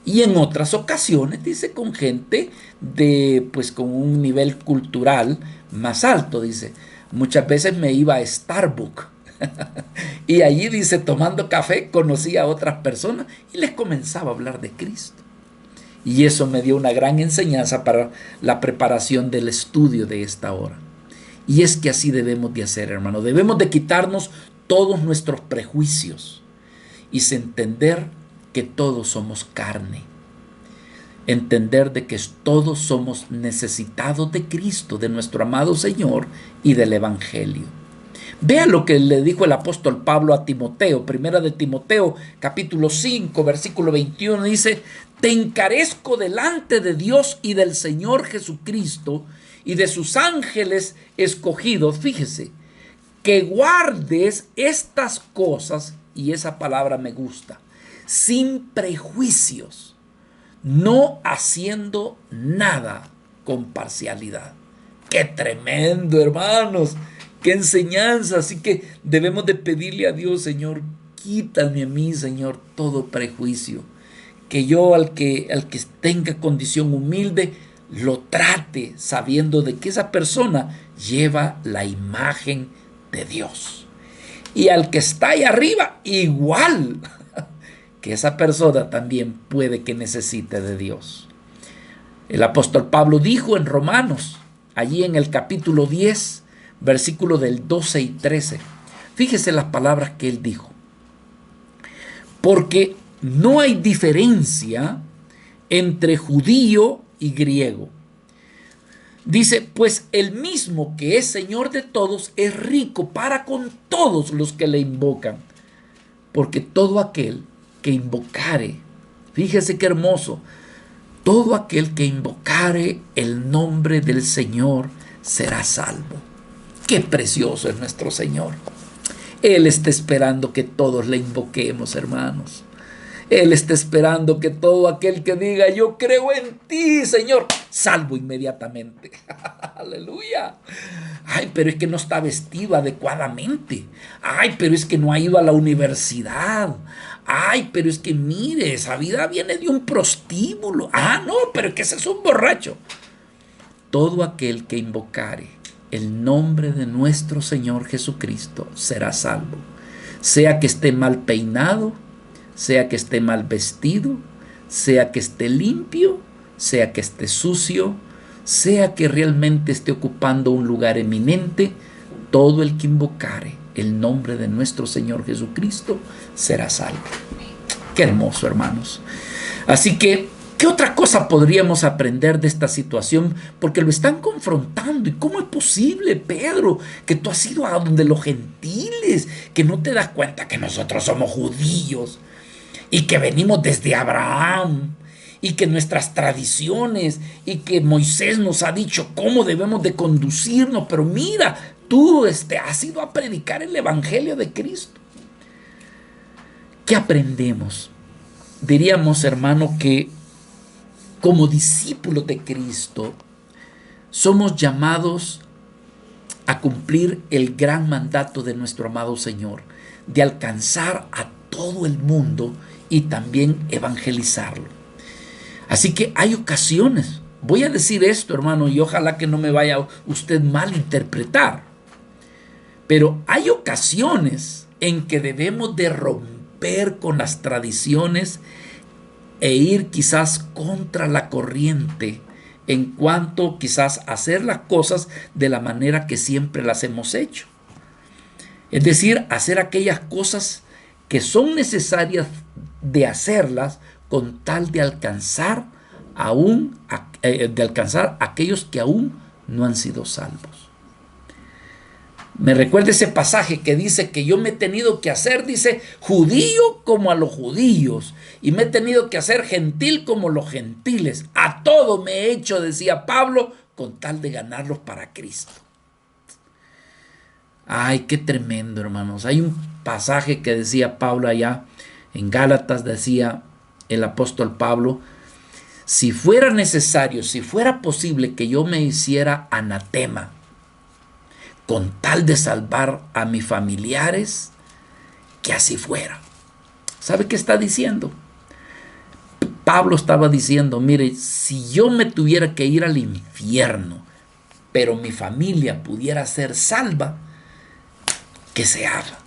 Y en otras ocasiones, dice, con gente pues con un nivel cultural más alto, dice. Muchas veces me iba a Starbucks. Y allí, dice, tomando café, conocía a otras personas y les comenzaba a hablar de Cristo. Y eso me dio una gran enseñanza para la preparación del estudio de esta hora. Y es que así debemos de hacer, hermano. Debemos de quitarnos todos nuestros prejuicios y entender que todos somos carne. Entender de que todos somos necesitados de Cristo, de nuestro amado Señor y del Evangelio. Vea lo que le dijo el apóstol Pablo a Timoteo, primera de Timoteo, capítulo 5, versículo 21, dice, te encarezco delante de Dios y del Señor Jesucristo y de sus ángeles escogidos, fíjese, que guardes estas cosas, y esa palabra me gusta, sin prejuicios, no haciendo nada con parcialidad. ¡Qué tremendo, hermanos! ¡Qué enseñanza! Así que debemos de pedirle a Dios, Señor, quítame a mí, Señor, todo prejuicio. Que yo al que tenga condición humilde, lo trate sabiendo de que esa persona lleva la imagen de Dios. Y al que está ahí arriba, igual, que esa persona también puede que necesite de Dios. El apóstol Pablo dijo en Romanos, allí en el capítulo 10, versículos del 12 y 13. Fíjese las palabras que él dijo. Porque no hay diferencia entre judío y griego. Dice, pues el mismo que es Señor de todos es rico para con todos los que le invocan. Porque todo aquel que invocare, fíjese qué hermoso, todo aquel que invocare el nombre del Señor será salvo. Qué precioso es nuestro Señor. Él está esperando que todos le invoquemos, hermanos. Él está esperando que todo aquel que diga, yo creo en ti, Señor, salvo inmediatamente. Aleluya. Ay, pero es que no está vestido adecuadamente. Ay, pero es que no ha ido a la universidad. Ay, pero es que mire, esa vida viene de un prostíbulo. Ah, no, pero es que ese es un borracho. Todo aquel que invocare el nombre de nuestro Señor Jesucristo será salvo. Sea que esté mal peinado, sea que esté mal vestido, sea que esté limpio, sea que esté sucio, sea que realmente esté ocupando un lugar eminente, todo el que invocare el nombre de nuestro Señor Jesucristo será salvo. Qué hermoso, hermanos. Así que, ¿qué otra cosa podríamos aprender de esta situación? Porque lo están confrontando. ¿Y cómo es posible, Pedro, que tú has ido a donde los gentiles, que no te das cuenta que nosotros somos judíos y que venimos desde Abraham y que nuestras tradiciones y que Moisés nos ha dicho cómo debemos de conducirnos? Pero mira, tú has ido a predicar el evangelio de Cristo. ¿Qué aprendemos? Diríamos, hermano, que como discípulos de Cristo somos llamados a cumplir el gran mandato de nuestro amado Señor, de alcanzar a todo el mundo y también evangelizarlo. Así que hay ocasiones, voy a decir esto, hermano, y ojalá que no me vaya usted mal interpretar, pero hay ocasiones en que debemos de romper con las tradiciones e ir quizás contra la corriente en cuanto quizás a hacer las cosas de la manera que siempre las hemos hecho. Es decir, hacer aquellas cosas que son necesarias de hacerlas con tal de alcanzar a aquellos que aún no han sido salvos. Me recuerda ese pasaje que dice que yo me he tenido que hacer, dice, judío como a los judíos, y me he tenido que hacer gentil como los gentiles. A todo me he hecho, decía Pablo, con tal de ganarlos para Cristo. Ay, qué tremendo, hermanos. Hay un pasaje que decía Pablo allá en Gálatas, decía el apóstol Pablo, si fuera necesario, si fuera posible que yo me hiciera anatema, con tal de salvar a mis familiares, que así fuera. ¿Sabe qué está diciendo? Pablo estaba diciendo, mire, si yo me tuviera que ir al infierno, pero mi familia pudiera ser salva, que se haga.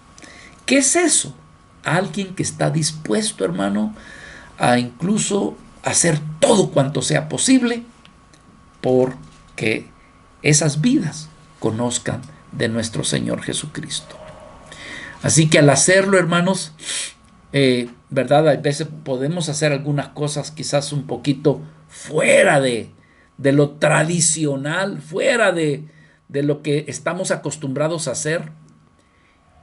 ¿Qué es eso? Alguien que está dispuesto, hermano, a incluso hacer todo cuanto sea posible porque esas vidas conozcan de nuestro Señor Jesucristo. Así que al hacerlo, hermanos, ¿verdad? A veces podemos hacer algunas cosas quizás un poquito fuera de lo tradicional, fuera de lo que estamos acostumbrados a hacer.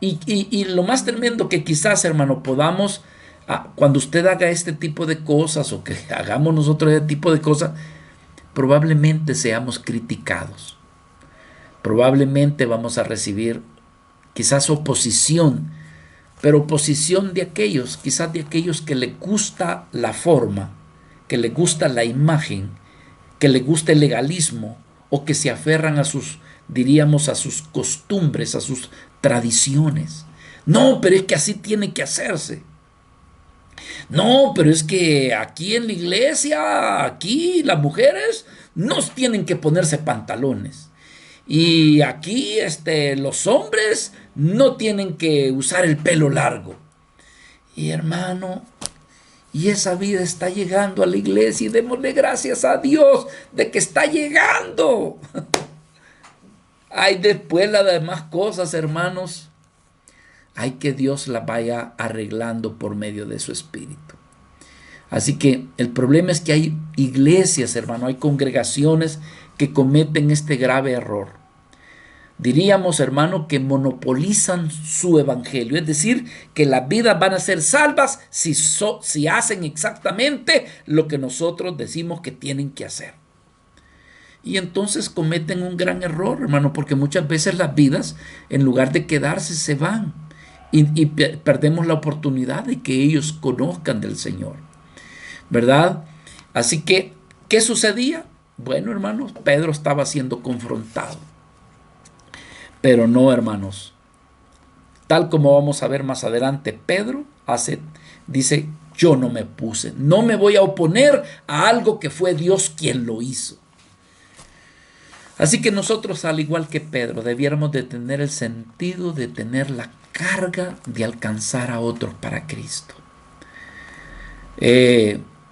Y lo más tremendo que quizás, hermano, podamos, cuando usted haga este tipo de cosas o que hagamos nosotros este tipo de cosas, probablemente seamos criticados. Probablemente vamos a recibir quizás oposición, pero oposición de aquellos, quizás de aquellos que les gusta la forma, que les gusta la imagen, que les gusta el legalismo o que se aferran a sus, diríamos, a sus costumbres, a sus tradiciones. No, pero es que así tiene que hacerse. No, pero es que aquí en la iglesia, aquí las mujeres no tienen que ponerse pantalones. Y aquí los hombres no tienen que usar el pelo largo. Y hermano, y esa vida está llegando a la iglesia y démosle gracias a Dios de que está llegando. Hay después las demás cosas, hermanos. Hay que Dios las vaya arreglando por medio de su Espíritu. Así que el problema es que hay iglesias, hermano, hay congregaciones que cometen este grave error. Diríamos, hermano, que monopolizan su evangelio, es decir, que las vidas van a ser salvas si hacen exactamente lo que nosotros decimos que tienen que hacer. Y entonces cometen un gran error, hermano, porque muchas veces las vidas, en lugar de quedarse, se van y perdemos la oportunidad de que ellos conozcan del Señor, ¿verdad? Así que, ¿qué sucedía? Bueno, hermanos, Pedro estaba siendo confrontado. Pero no, hermanos. Tal como vamos a ver más adelante, Pedro dice, yo no me puse, no me voy a oponer a algo que fue Dios quien lo hizo. Así que nosotros, al igual que Pedro, debiéramos de tener el sentido de tener la carga de alcanzar a otros para Cristo.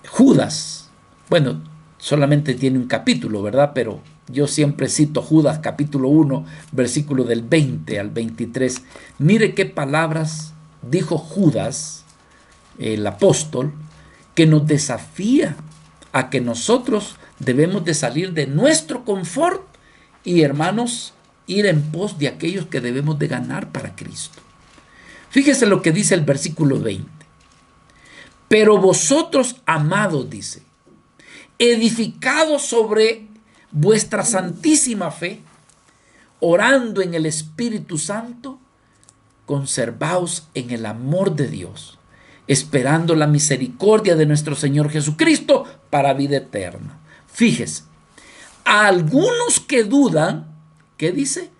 Judas, bueno, solamente tiene un capítulo, ¿verdad? Pero yo siempre cito Judas capítulo 1, versículo del 20 al 23. Mire qué palabras dijo Judas, el apóstol, que nos desafía a que nosotros debemos de salir de nuestro confort y, hermanos, ir en pos de aquellos que debemos de ganar para Cristo. Fíjese lo que dice el versículo 20. Pero vosotros, amados, dice, edificados sobre vuestra santísima fe, orando en el Espíritu Santo, conservaos en el amor de Dios, esperando la misericordia de nuestro Señor Jesucristo para vida eterna. Fíjese, a algunos que dudan, ¿qué dice?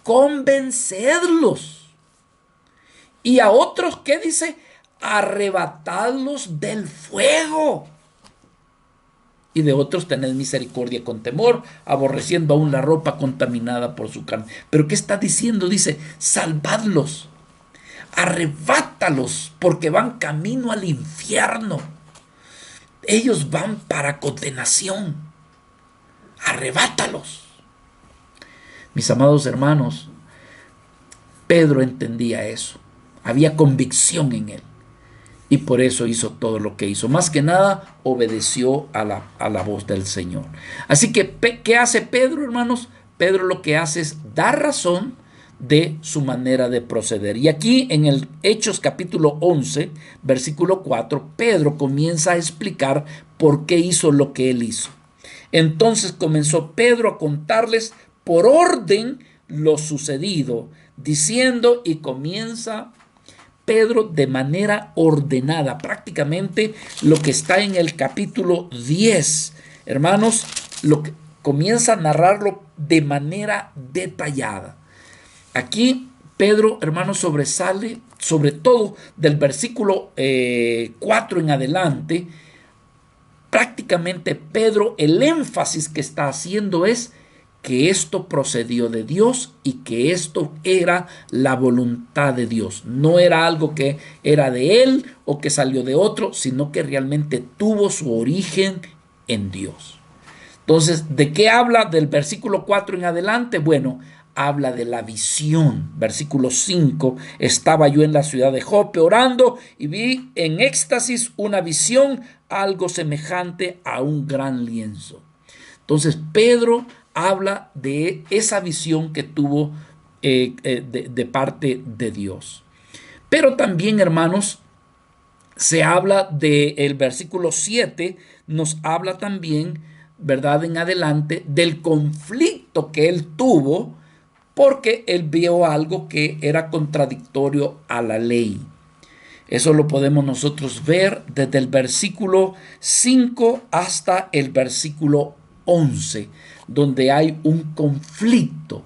Convencedlos. Y a otros, ¿qué dice? Arrebatadlos del fuego. Y de otros tened misericordia con temor, aborreciendo aún la ropa contaminada por su carne. Pero ¿qué está diciendo? Dice, salvadlos, arrebátalos, porque van camino al infierno. Ellos van para condenación. Arrebátalos. Mis amados hermanos, Pedro entendía eso. Había convicción en él. Y por eso hizo todo lo que hizo. Más que nada, obedeció a la voz del Señor. Así que, ¿qué hace Pedro, hermanos? Pedro lo que hace es dar razón de su manera de proceder. Y aquí en el Hechos capítulo 11, versículo 4, Pedro comienza a explicar por qué hizo lo que él hizo. Entonces comenzó Pedro a contarles por orden lo sucedido, diciendo, y comienza Pedro de manera ordenada, prácticamente lo que está en el capítulo 10, hermanos, lo que comienza a narrarlo de manera detallada. Aquí Pedro, hermanos, sobresale, sobre todo del versículo 4 en adelante. Prácticamente Pedro, el énfasis que está haciendo es que esto procedió de Dios y que esto era la voluntad de Dios. No era algo que era de él o que salió de otro, sino que realmente tuvo su origen en Dios. Entonces, ¿de qué habla del versículo 4 en adelante? Bueno, habla de la visión. Versículo 5, estaba yo en la ciudad de Jope orando y vi en éxtasis una visión, algo semejante a un gran lienzo. Entonces, Pedro habla de esa visión que tuvo de parte de Dios. Pero también, hermanos, se habla del versículo 7, nos habla también, ¿verdad?, en adelante, del conflicto que él tuvo porque él vio algo que era contradictorio a la ley. Eso lo podemos nosotros ver desde el versículo 5 hasta el versículo 11, donde hay un conflicto.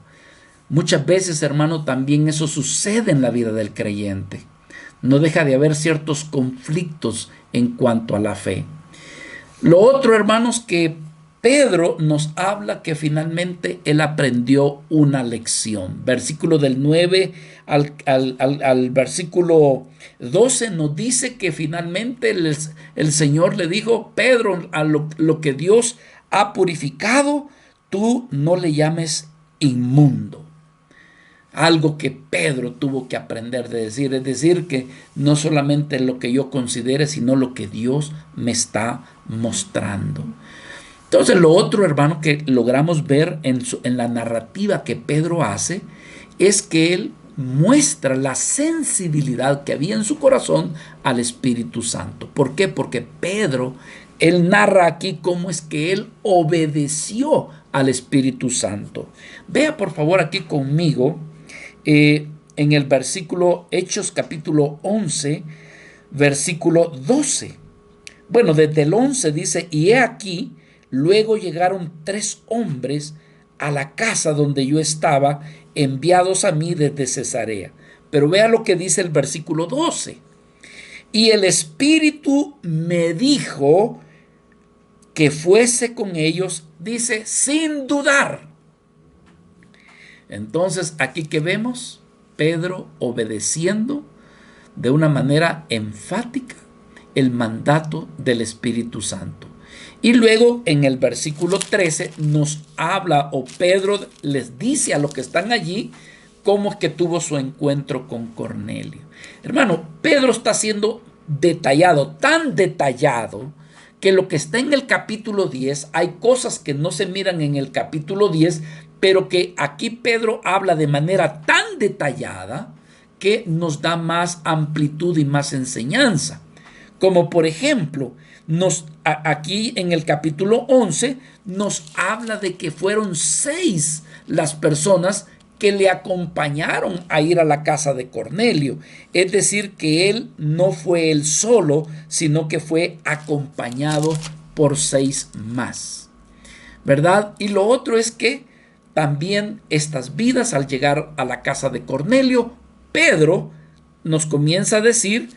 Muchas veces, hermano, también eso sucede en la vida del creyente. No deja de haber ciertos conflictos en cuanto a la fe. Lo otro, hermanos, que Pedro nos habla que finalmente él aprendió una lección. Versículo del 9 al versículo 12 nos dice que finalmente el Señor le dijo: Pedro, a lo que Dios ha purificado, tú no le llames inmundo. Algo que Pedro tuvo que aprender de decir, es decir, que no solamente lo que yo considere, sino lo que Dios me está mostrando. Entonces, lo otro, hermano, que logramos ver en la narrativa que Pedro hace, es que él muestra la sensibilidad que había en su corazón al Espíritu Santo. ¿Por qué? Porque Pedro, él narra aquí cómo es que él obedeció al Espíritu Santo. Vea por favor aquí conmigo en el versículo Hechos capítulo 11, versículo 12. Bueno, desde el 11 dice: y he aquí, luego llegaron 3 hombres a la casa donde yo estaba, enviados a mí desde Cesarea. Pero vea lo que dice el versículo 12. Y el Espíritu me dijo que fuese con ellos, dice, sin dudar. Entonces, aquí que vemos, Pedro obedeciendo de una manera enfática el mandato del Espíritu Santo. Y luego en el versículo 13 nos habla, o Pedro les dice a los que están allí, cómo es que tuvo su encuentro con Cornelio. Hermano, Pedro está siendo detallado, tan detallado, que lo que está en el capítulo 10, hay cosas que no se miran en el capítulo 10, pero que aquí Pedro habla de manera tan detallada que nos da más amplitud y más enseñanza. Como por ejemplo, aquí en el capítulo 11 nos habla de que fueron 6 las personas que le acompañaron a ir a la casa de Cornelio. Es decir, que él no fue él solo, sino que fue acompañado por 6 más, ¿verdad? Y lo otro es que también estas vidas, al llegar a la casa de Cornelio, Pedro nos comienza a decir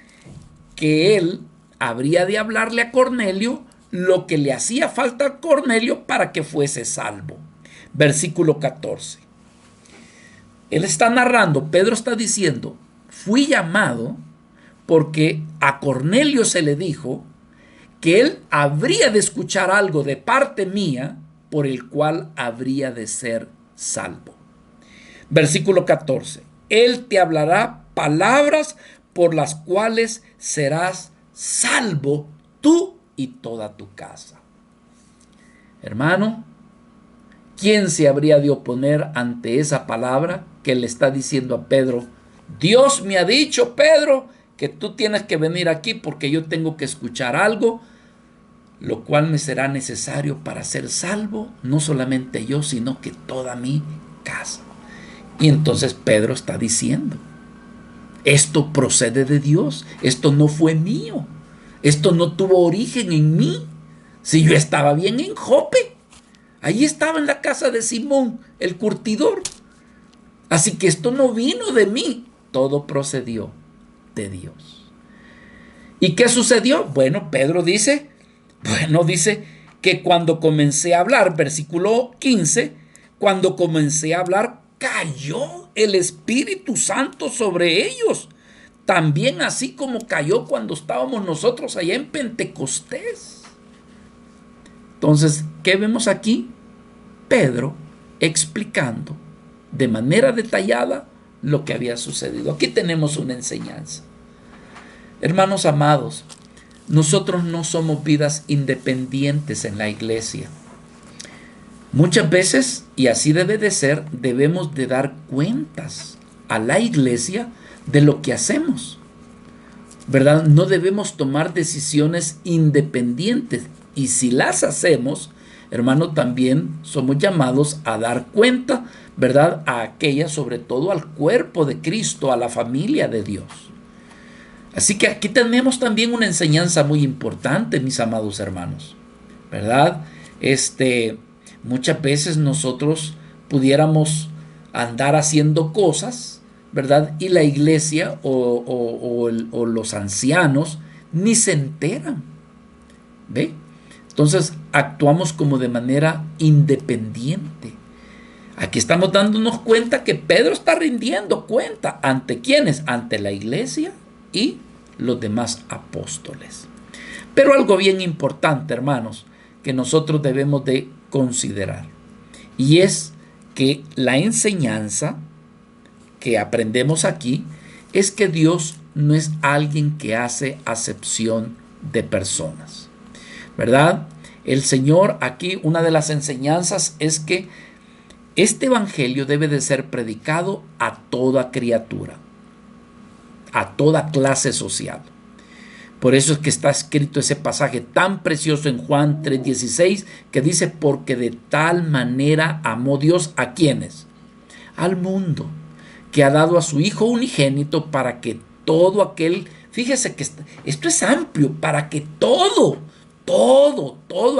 que él habría de hablarle a Cornelio lo que le hacía falta a Cornelio para que fuese salvo. Versículo 14. Él está narrando, Pedro está diciendo: fui llamado porque a Cornelio se le dijo que él habría de escuchar algo de parte mía por el cual habría de ser salvo. Versículo 14. Él te hablará palabras por las cuales serás salvo tú y toda tu casa. Hermano, ¿quién se habría de oponer ante esa palabra que le está diciendo a Pedro? Dios me ha dicho, Pedro, que tú tienes que venir aquí porque yo tengo que escuchar algo, lo cual me será necesario para ser salvo, no solamente yo, sino que toda mi casa. Y entonces Pedro está diciendo: esto procede de Dios, esto no fue mío, esto no tuvo origen en mí. Si yo estaba bien en Jope, allí estaba en la casa de Simón, el curtidor. Así que esto no vino de mí, todo procedió de Dios. ¿Y qué sucedió? Bueno, Pedro dice que cuando comencé a hablar, versículo 15, cuando comencé a hablar, cayó el Espíritu Santo sobre ellos, también así como cayó cuando estábamos nosotros allá en Pentecostés. Entonces, ¿qué vemos aquí? Pedro explicando de manera detallada lo que había sucedido. Aquí tenemos una enseñanza. Hermanos amados, nosotros no somos vidas independientes en la iglesia. Muchas veces, y así debe de ser, debemos de dar cuentas a la iglesia de lo que hacemos, ¿verdad? No debemos tomar decisiones independientes, y si las hacemos, hermano, también somos llamados a dar cuenta, ¿verdad? A aquella, sobre todo al cuerpo de Cristo, a la familia de Dios. Así que aquí tenemos también una enseñanza muy importante, mis amados hermanos, ¿verdad? Muchas veces nosotros pudiéramos andar haciendo cosas, ¿verdad? Y la iglesia o los ancianos ni se enteran, ¿ve? Entonces actuamos como de manera independiente. Aquí estamos dándonos cuenta que Pedro está rindiendo cuenta. ¿Ante quiénes? Ante la iglesia y los demás apóstoles. Pero algo bien importante, hermanos, que nosotros debemos de considerar, y es que la enseñanza que aprendemos aquí es que Dios no es alguien que hace acepción de personas, ¿verdad? El Señor aquí, una de las enseñanzas es que este evangelio debe de ser predicado a toda criatura, a toda clase social. Por eso es que está escrito ese pasaje tan precioso en Juan 3:16 que dice: porque de tal manera amó Dios a quienes, al mundo, que ha dado a su Hijo unigénito para que todo aquel, fíjese que esto es amplio, para que todo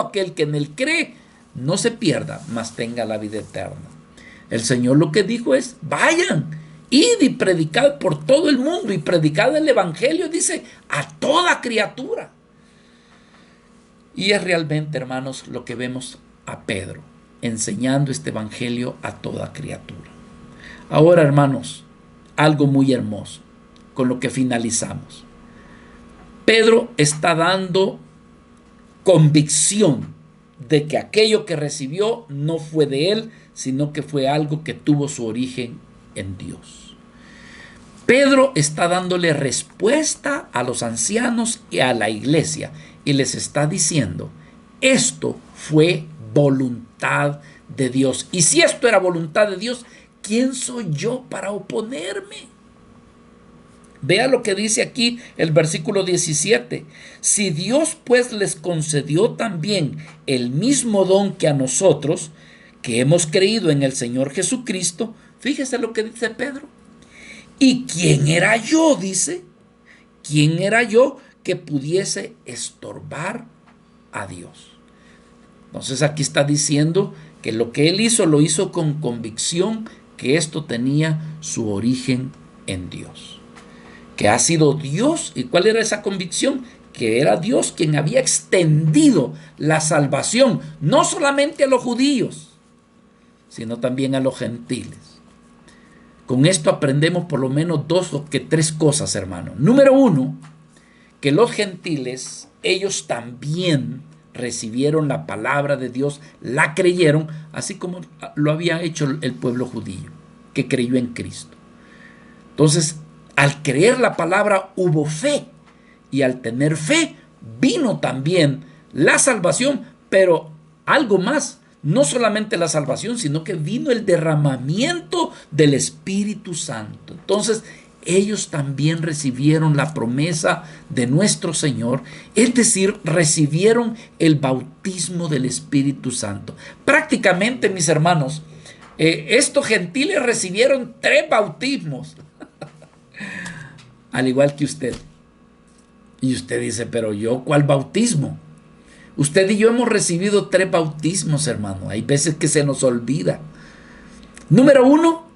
aquel que en él cree no se pierda, mas tenga la vida eterna. El Señor lo que dijo es: vayan, id y predicad por todo el mundo, y predicad el evangelio, dice, a toda criatura. Y es realmente, hermanos, lo que vemos a Pedro, enseñando este evangelio a toda criatura. Ahora, hermanos, algo muy hermoso, con lo que finalizamos. Pedro está dando convicción de que aquello que recibió no fue de él, sino que fue algo que tuvo su origen en Dios. Pedro está dándole respuesta a los ancianos y a la iglesia y les está diciendo: esto fue voluntad de Dios. Y si esto era voluntad de Dios, ¿quién soy yo para oponerme? Vea lo que dice aquí el versículo 17. Si Dios pues les concedió también el mismo don que a nosotros, que hemos creído en el Señor Jesucristo, fíjese lo que dice Pedro. ¿Y quién era yo? Dice. ¿Quién era yo que pudiese estorbar a Dios? Entonces aquí está diciendo que lo que él hizo lo hizo con convicción, que esto tenía su origen en Dios, que ha sido Dios. ¿Y cuál era esa convicción? Que era Dios quien había extendido la salvación, no solamente a los judíos, sino también a los gentiles. Con esto aprendemos por lo menos 2 o 3 cosas, hermano. Número 1, que los gentiles, ellos también recibieron la palabra de Dios, la creyeron, así como lo había hecho el pueblo judío, que creyó en Cristo. Entonces, al creer la palabra hubo fe, y al tener fe vino también la salvación, pero algo más. No solamente la salvación, sino que vino el derramamiento del Espíritu Santo. Entonces, ellos también recibieron la promesa de nuestro Señor, es decir, recibieron el bautismo del Espíritu Santo. Prácticamente, mis hermanos, estos gentiles recibieron 3 bautismos, al igual que usted. Y usted dice: pero yo, ¿cuál bautismo? Usted y yo hemos recibido 3 bautismos, hermano. Hay veces que se nos olvida. Número 1,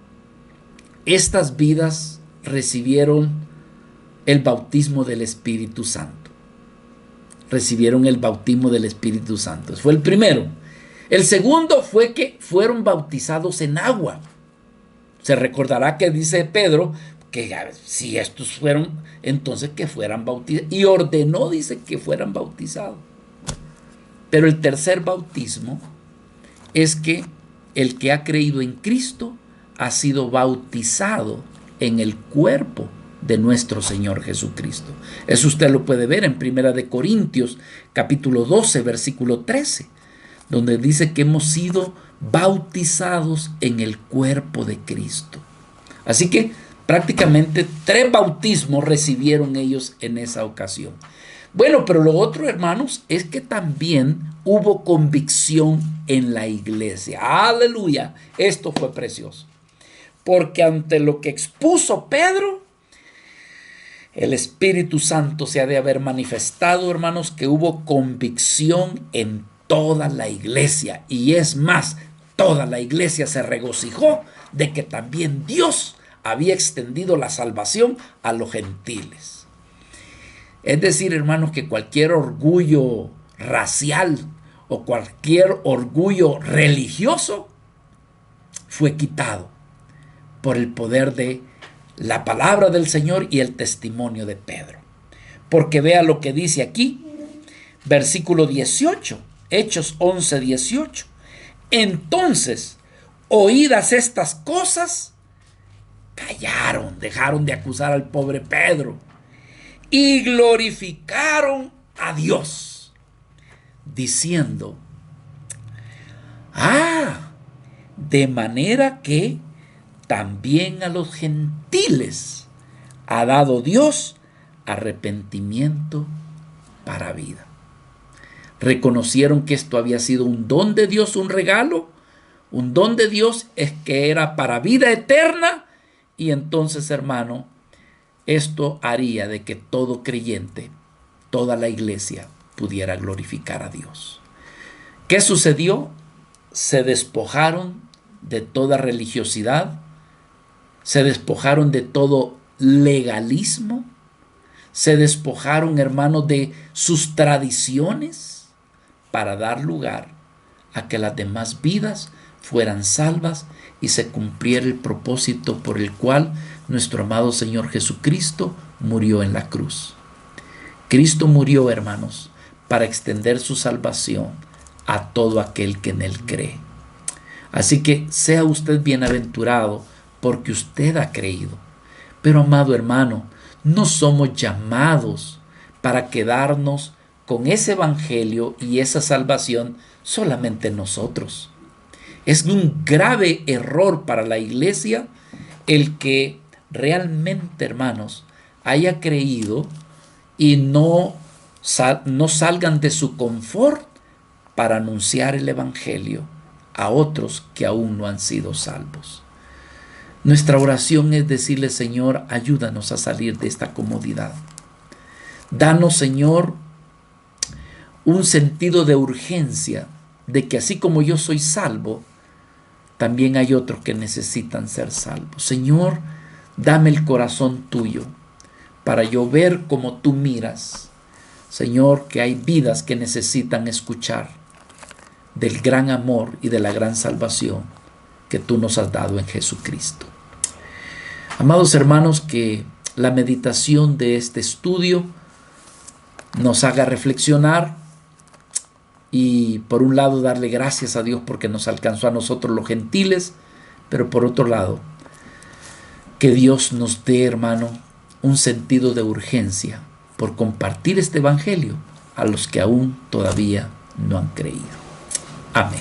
estas vidas recibieron el bautismo del Espíritu Santo. Recibieron el bautismo del Espíritu Santo. Fue el primero. El segundo fue que fueron bautizados en agua. Se recordará que dice Pedro que si estos fueron, entonces que fueran bautizados. Y ordenó, dice, que fueran bautizados. Pero el tercer bautismo es que el que ha creído en Cristo ha sido bautizado en el cuerpo de nuestro Señor Jesucristo. Eso usted lo puede ver en 1 Corintios capítulo 12, versículo 13, donde dice que hemos sido bautizados en el cuerpo de Cristo. Así que prácticamente 3 bautismos recibieron ellos en esa ocasión. Bueno, pero lo otro, hermanos, es que también hubo convicción en la iglesia. ¡Aleluya! Esto fue precioso. Porque ante lo que expuso Pedro, el Espíritu Santo se ha de haber manifestado, hermanos, que hubo convicción en toda la iglesia. Y es más, toda la iglesia se regocijó de que también Dios había extendido la salvación a los gentiles. Es decir, hermanos, que cualquier orgullo racial o cualquier orgullo religioso fue quitado por el poder de la palabra del Señor y el testimonio de Pedro. Porque vea lo que dice aquí, versículo 18, Hechos 11, 18. Entonces, oídas estas cosas, callaron, dejaron de acusar al pobre Pedro y glorificaron a Dios, diciendo: de manera que también a los gentiles ha dado Dios arrepentimiento para vida. Reconocieron que esto había sido un don de Dios, un regalo. Un don de Dios es que era para vida eterna. Y entonces, hermano, esto haría de que todo creyente, toda la iglesia, pudiera glorificar a Dios. ¿Qué sucedió? Se despojaron de toda religiosidad, se despojaron de todo legalismo, se despojaron, hermanos, de sus tradiciones para dar lugar a que las demás vidas fueran salvas y se cumpliera el propósito por el cual nuestro amado Señor Jesucristo murió en la cruz. Cristo murió, hermanos, para extender su salvación a todo aquel que en Él cree. Así que sea usted bienaventurado porque usted ha creído. Pero, amado hermano, no somos llamados para quedarnos con ese evangelio y esa salvación solamente nosotros. Es un grave error para la iglesia el que realmente, hermanos, haya creído y no salgan de su confort para anunciar el evangelio a otros que aún no han sido salvos. Nuestra oración es decirle: Señor, ayúdanos a salir de esta comodidad. Danos, Señor, un sentido de urgencia de que así como yo soy salvo, también hay otros que necesitan ser salvos. Señor, dame el corazón tuyo para yo ver como tú miras. Señor, que hay vidas que necesitan escuchar del gran amor y de la gran salvación que tú nos has dado en Jesucristo. Amados hermanos, que la meditación de este estudio nos haga reflexionar y por un lado darle gracias a Dios porque nos alcanzó a nosotros los gentiles, pero por otro lado que Dios nos dé, hermano, un sentido de urgencia por compartir este evangelio a los que aún todavía no han creído. Amén.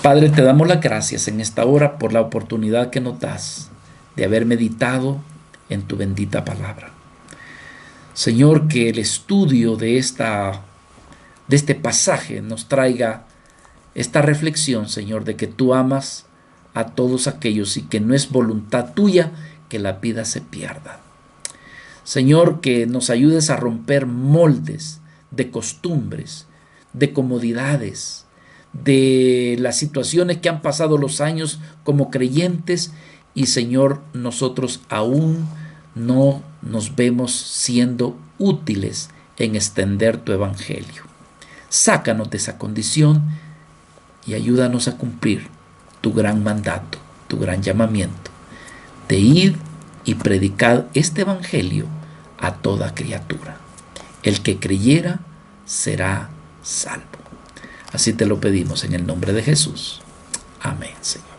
Padre, te damos las gracias en esta hora por la oportunidad que nos das de haber meditado en tu bendita palabra. Señor, que el estudio de este pasaje nos traiga esta reflexión, Señor, de que tú amas a todos aquellos y que no es voluntad tuya que la vida se pierda. Señor, que nos ayudes a romper moldes de costumbres, de comodidades, de las situaciones que han pasado los años como creyentes y, Señor, nosotros aún no nos vemos siendo útiles en extender tu evangelio. Sácanos de esa condición y ayúdanos a cumplir tu gran mandato, tu gran llamamiento de ir y predicar este evangelio a toda criatura. El que creyera será salvo. Así te lo pedimos en el nombre de Jesús. Amén, Señor.